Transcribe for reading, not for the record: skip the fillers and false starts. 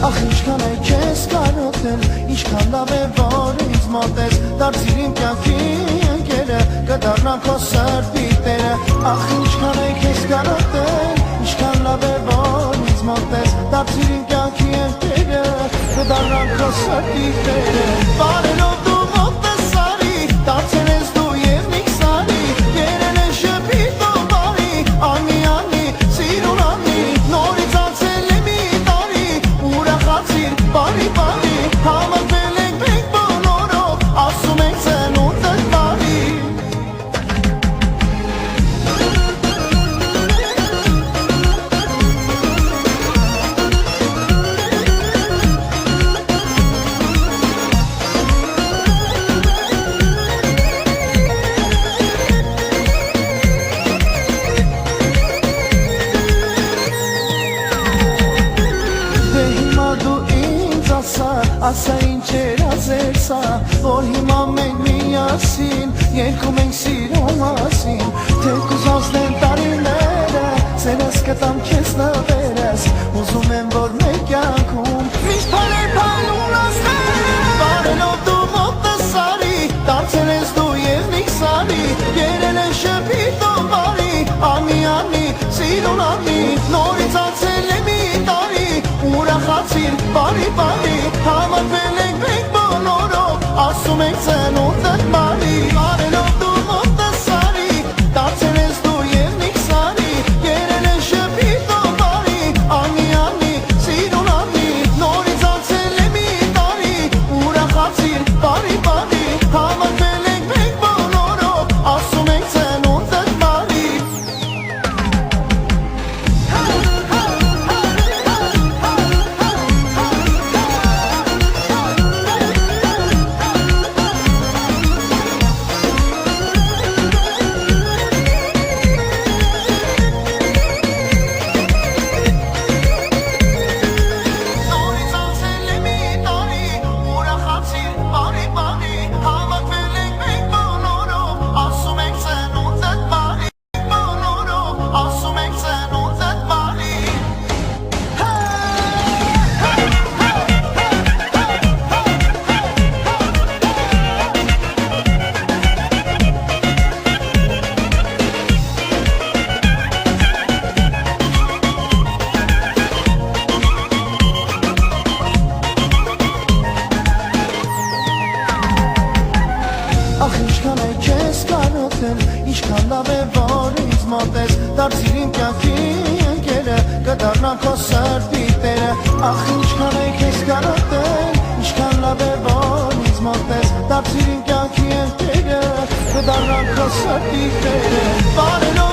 Ախ ինչքան է քեզ կարոտել, ինչքան լավ է որ ինձ մոտ ես, դարձիր իմ կյանքի ընկերը, կդառնամ քո սրտի տերը։ Ախ ինչքան է քեզ կարոտել, ինչքան լավ է որ ինձ մոտ ես, դարձիր իմ կյանքի ընկերը, կդառնամ քո սրտի տերը։ Բարելով դու մոտ ես արի, դարձել ես դու եւ մի քսանի, երեն է շփիտ ու բարի, անի անի, սիրուն անի, նորից անցել է մի տարի, ուրախացիր, բարի բարի, համարվել ենք մենք բոլորով, ասում ենք ծնունդդ բարի։ Ասա ինչ էր ազեր սա, որ հիմա մենք միասին երկում ենք սիրո մասին, թեկուզ անցնեն տարիները, սերս կտամ քեզ նվերս, ուզում եմ որ մեր կյանքում միշտ փարեր փայլուն ասներ, բարելով դու մոտս արի, դարձել ես դու եւ մի քսանի, երեն է շփիտ ու բարի, անի անի, սիրուն անի, նորից անցել է մի տարի, ուրախացիր, բարի բարի, համարվել ենք մենք բոլորով, ասում ենք ծնունդդ բարի, բարելով դու մոտս արի, դարձել ես դու եւ մի քսանի, երեն է շփիտ ու բարի, անի անի, սիրուն անի, նորից անցել է մի տարի, ուրախացիր, բարի բարի, համարվել ենք մենք բոլորով, ասում ենք ծնունդդ բարի։ Ախ ինչքան է քեզ կարոտել, ինչքան լավ է որ ինձ մոտ ես, դարձիր իմ կյանքի ընկերը, կդառնամ քո սրտի տերը։ Ախ ինչքան է քեզ կարոտել, ինչքան լավ է որ ինձ մոտ ես, դարձիր իմ կյանքի ընկերը, կդառնամ քո սրտի տերը։